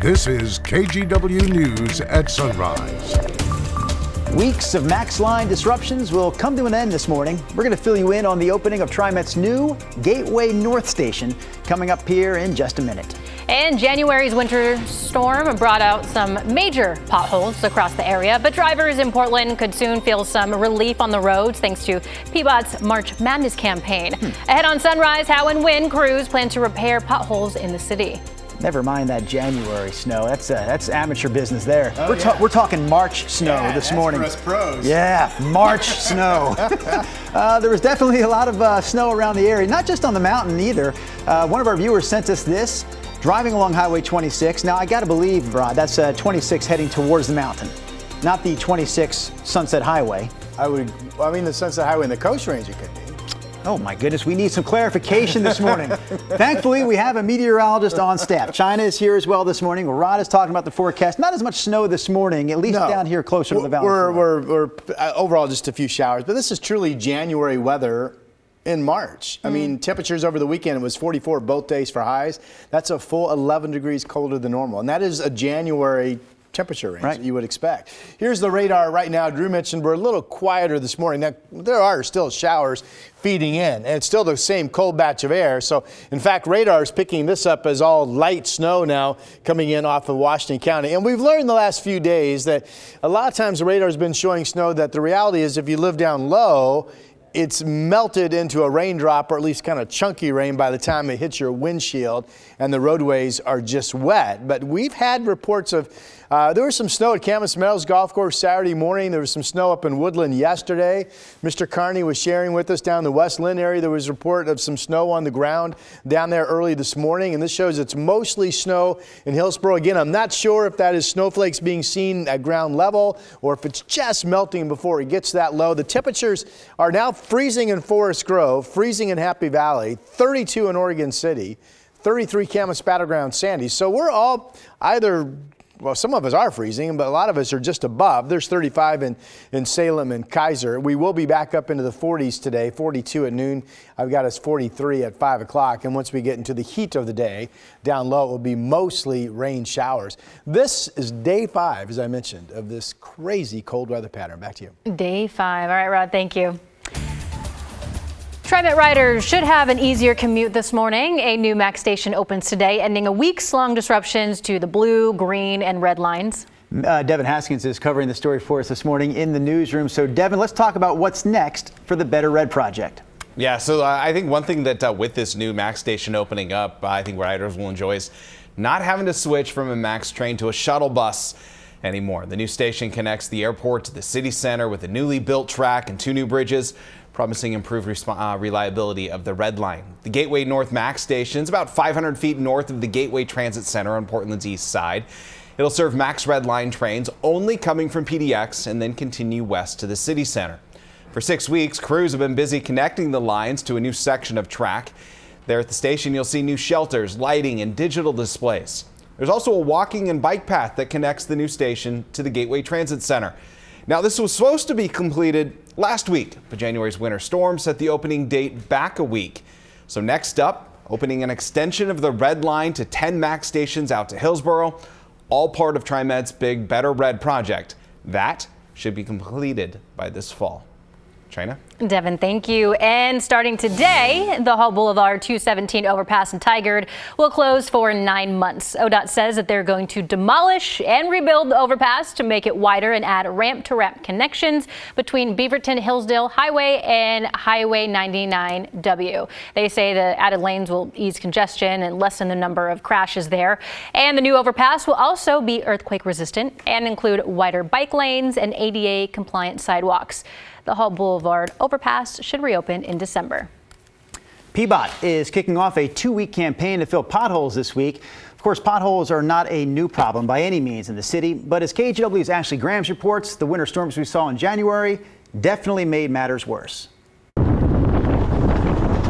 This is KGW News at Sunrise. Weeks of Max Line disruptions will come to an end this morning. We're going to fill you in on the opening of TriMet's new Gateway North Station coming up here in just a minute. And January's winter storm brought out some major potholes across the area, but drivers in Portland could soon feel some relief on the roads thanks to PBOT's March Madness campaign. Ahead on Sunrise, how and when crews plan to repair potholes in the city. Never mind that January snow. That's amateur business there. Oh, We're talking March snow this morning. For us pros. Yeah, March snow. There was definitely a lot of snow around the area, not just on the mountain either. One of our viewers sent us this, driving along Highway 26. Now, I got to believe, Rod, that's 26 heading towards the mountain, not the 26 Sunset Highway. The Sunset Highway and the Coast Range it could be. Oh my goodness, we need some clarification this morning. Thankfully, we have a meteorologist on staff. China is here as well this morning. Rod is talking about the forecast. Not as much snow this morning, at least down here closer to the valley. We're overall just a few showers, but this is truly January weather in March. I mean, temperatures over the weekend, it was 44 both days for highs. That's a full 11 degrees colder than normal, and that is a January temperature range that you would expect. Here's the radar right now. Drew mentioned we're a little quieter this morning. Now, there are still showers feeding in, and it's still the same cold batch of air. So, in fact, radar is picking this up as all light snow now coming in off of Washington County. And we've learned the last few days that a lot of times the radar has been showing snow that the reality is if you live down low, it's melted into a raindrop, or at least kind of chunky rain by the time it hits your windshield, and the roadways are just wet. But we've had reports of there was some snow at Camas Meadows Golf Course Saturday morning. There was some snow up in Woodland yesterday. Mr. Carney was sharing with us down the West Lynn area. There was a report of some snow on the ground down there early this morning, and this shows it's mostly snow in Hillsboro. Again, I'm not sure if that is snowflakes being seen at ground level or if it's just melting before it gets that low. The temperatures are now freezing in Forest Grove, freezing in Happy Valley, 32 in Oregon City, 33 Camas Battleground Sandy. So we're all either, well, some of us are freezing, but a lot of us are just above. There's 35 in Salem and Kaiser. We will be back up into the 40s today, 42 at noon. I've got us 43 at 5 o'clock. And once we get into the heat of the day, down low, it will be mostly rain showers. This is day 5, as I mentioned, of this crazy cold weather pattern. Back to you. Day 5. All right, Rod, thank you. TriMet riders should have an easier commute this morning. A new Max station opens today, ending a weeks-long disruptions to the blue, green, and red lines. Devin Haskins is covering the story for us this morning in the newsroom. So, Devin, let's talk about what's next for the Better Red project. Yeah, so I think one thing that with this new Max station opening up, I think riders will enjoy is not having to switch from a Max train to a shuttle bus anymore. The new station connects the airport to the city center with a newly built track and 2 new bridges, promising improved reliability of the Red Line. The Gateway North Max station is about 500 feet north of the Gateway Transit Center on Portland's east side. It'll serve Max Red Line trains only coming from PDX and then continue west to the city center. For 6 weeks, crews have been busy connecting the lines to a new section of track. There at the station, you'll see new shelters, lighting, and digital displays. There's also a walking and bike path that connects the new station to the Gateway Transit Center. Now, this was supposed to be completed last week, but January's winter storm set the opening date back a week. So next up, opening an extension of the Red Line to 10 Max stations out to Hillsboro, all part of TriMet's big Better Red project. That should be completed by this fall. China? Devin, thank you. And starting today, the Hall Boulevard 217 overpass in Tigard will close for 9 months. ODOT says that they're going to demolish and rebuild the overpass to make it wider and add ramp-to-ramp connections between Beaverton-Hillsdale Highway and Highway 99W. They say the added lanes will ease congestion and lessen the number of crashes there. And the new overpass will also be earthquake resistant and include wider bike lanes and ADA-compliant sidewalks. The Hall Boulevard overpass should reopen in December. PBOT is kicking off a 2-week campaign to fill potholes this week. Of course, potholes are not a new problem by any means in the city, but as KGW's Ashley Grams reports, the winter storms we saw in January definitely made matters worse.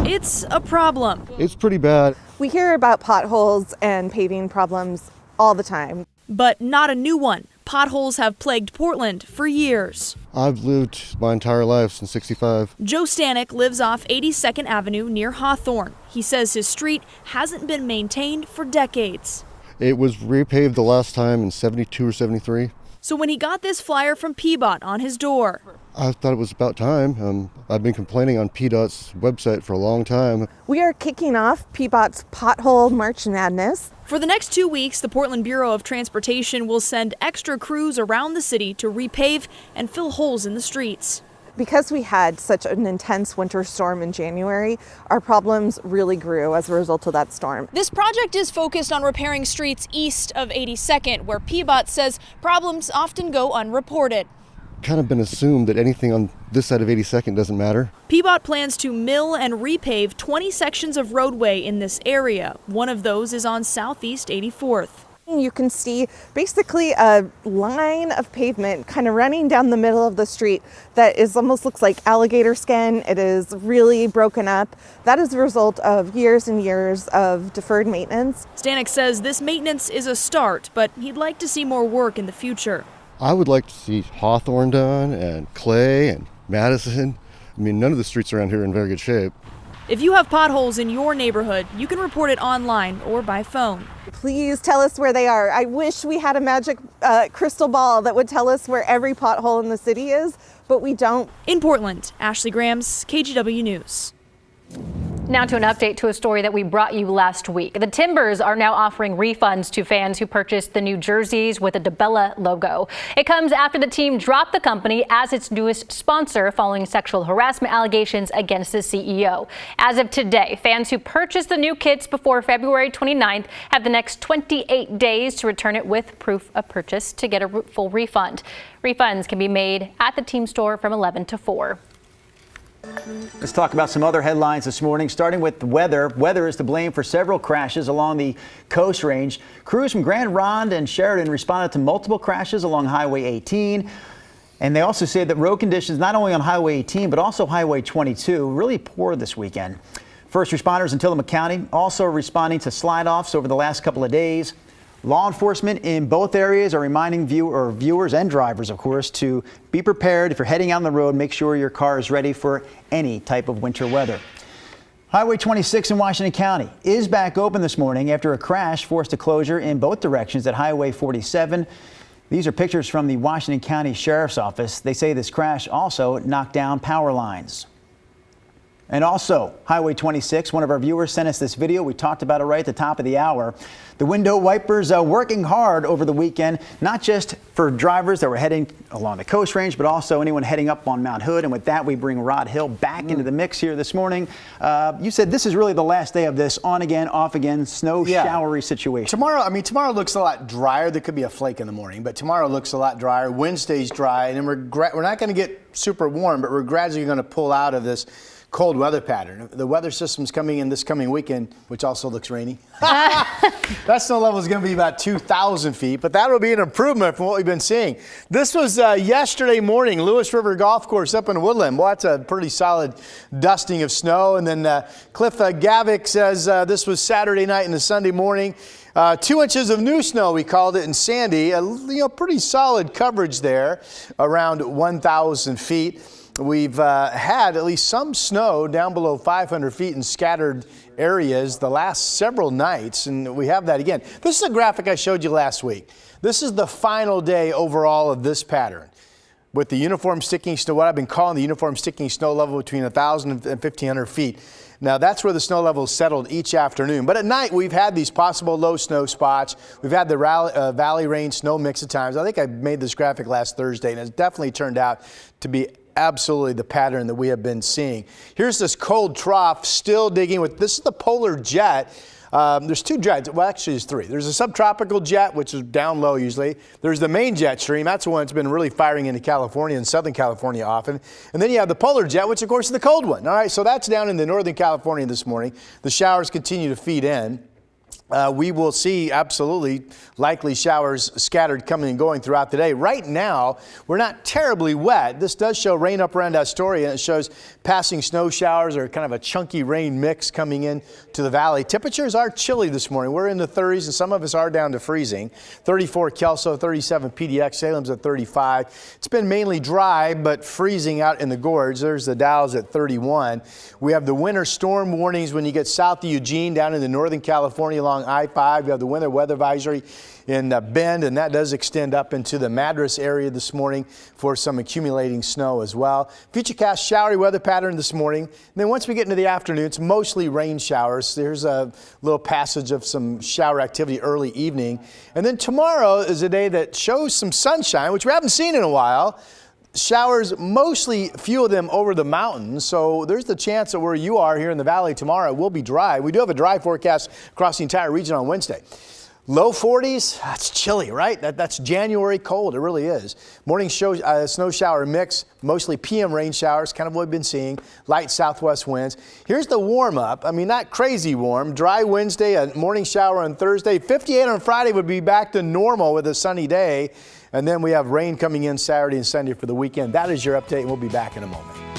It's a problem. It's pretty bad. We hear about potholes and paving problems all the time. But not a new one. Potholes have plagued Portland for years. I've lived my entire life since '65. Joe Stanek lives off 82nd Avenue near Hawthorne. He says his street hasn't been maintained for decades. It was repaved the last time in 72 or 73. So when he got this flyer from PBOT on his door, I thought it was about time. I've been complaining on PDOT's website for a long time. We are kicking off PBOT's Pothole March Madness. for the next 2 weeks, the Portland Bureau of Transportation will send extra crews around the city to repave and fill holes in the streets. Because we had such an intense winter storm in January, our problems really grew as a result of that storm. This project is focused on repairing streets east of 82nd, where PBOT says problems often go unreported. Kind of been assumed that anything on this side of 82nd doesn't matter. PBOT plans to mill and repave 20 sections of roadway in this area. One of those is on Southeast 84th. You can see basically a line of pavement kind of running down the middle of the street that almost looks like alligator skin. It is really broken up. That is the result of years and years of deferred maintenance. Stanek says this maintenance is a start, but he'd like to see more work in the future. I would like to see Hawthorne done and Clay and Madison. I mean, none of the streets around here are in very good shape. If you have potholes in your neighborhood, you can report it online or by phone. Please tell us where they are. I wish we had a magic crystal ball that would tell us where every pothole in the city is, but we don't. In Portland, Ashley Grams, KGW News. Now to an update to a story that we brought you last week. The Timbers are now offering refunds to fans who purchased the new jerseys with a DeBella logo. It comes after the team dropped the company as its newest sponsor following sexual harassment allegations against the CEO. As of today, fans who purchased the new kits before February 29th have the next 28 days to return it with proof of purchase to get a full refund. Refunds can be made at the team store from 11 to 4. Let's talk about some other headlines this morning, starting with the weather. Weather is to blame for several crashes along the Coast Range. Crews from Grand Ronde and Sheridan responded to multiple crashes along Highway 18. And they also say that road conditions not only on Highway 18, but also Highway 22 really poor this weekend. First responders in Tillamook County also responding to slide-offs over the last couple of days. Law enforcement in both areas are reminding viewers and drivers, of course, to be prepared. If you're heading out on the road, make sure your car is ready for any type of winter weather. Highway 26 in Washington County is back open this morning after a crash forced a closure in both directions at Highway 47. These are pictures from the Washington County Sheriff's Office. They say this crash also knocked down power lines. And also, Highway 26, one of our viewers sent us this video. We talked about it right at the top of the hour. The window wipers working hard over the weekend, not just for drivers that were heading along the Coast Range, but also anyone heading up on Mount Hood. And with that, we bring Rod Hill back into the mix here this morning. You said this is really the last day of this on again, off again, snow showery situation. Tomorrow looks a lot drier. There could be a flake in the morning, but tomorrow looks a lot drier. Wednesday's dry, and then we're not going to get super warm, but we're gradually going to pull out of this cold weather pattern. The weather system's coming in this coming weekend, which also looks rainy. That snow level is going to be about 2,000 feet, but that'll be an improvement from what we've been seeing. This was yesterday morning, Lewis River Golf Course up in Woodland. Well, that's a pretty solid dusting of snow. And then Cliff Gavick says this was Saturday night and a Sunday morning. 2 inches of new snow, we called it, in Sandy. Pretty solid coverage there, around 1,000 feet. We've had at least some snow down below 500 feet in scattered areas the last several nights, and we have that again. This is a graphic I showed you last week. This is the final day overall of this pattern with the uniform sticking snow, what I've been calling the uniform sticking snow level between 1,000 and 1,500 feet. Now, that's where the snow level is settled each afternoon. But at night, we've had these possible low snow spots. We've had the valley rain snow mix at times. I think I made this graphic last Thursday, and it's definitely turned out to be absolutely the pattern that we have been seeing. Here's this cold trough still digging with, this is the polar jet. There's 2 jets, well actually there's 3. There's a subtropical jet, which is down low usually. There's the main jet stream, that's the one that's been really firing into California and Southern California often. And then you have the polar jet, which of course is the cold one. All right, so that's down in the Northern California this morning. The showers continue to feed in. We will see absolutely likely showers scattered coming and going throughout the day. Right now, we're not terribly wet. This does show rain up around Astoria, and it shows passing snow showers or kind of a chunky rain mix coming in to the valley. Temperatures are chilly this morning. We're in the 30s, and some of us are down to freezing. 34 Kelso, 37 PDX, Salem's at 35. It's been mainly dry, but freezing out in the gorge. There's the Dalles at 31. We have the winter storm warnings when you get south of Eugene, down into Northern California along along I-5. We have the winter weather advisory in Bend, and that does extend up into the Madras area this morning for some accumulating snow as well. Futurecast showery weather pattern this morning. And then once we get into the afternoon, it's mostly rain showers. There's a little passage of some shower activity early evening. And then tomorrow is a day that shows some sunshine, which we haven't seen in a while. Showers, mostly few of them over the mountains, so there's the chance that where you are here in the valley tomorrow it will be dry. We do have a dry forecast across the entire region on Wednesday. Low 40s, that's chilly, right? That's January cold, it really is. Morning snow shower mix, mostly PM rain showers, kind of what we've been seeing. Light southwest winds. Here's the warm up. I mean, not crazy warm. Dry Wednesday, a morning shower on Thursday. 58 on Friday would be back to normal with a sunny day. And then we have rain coming in Saturday and Sunday for the weekend. That is your update, and we'll be back in a moment.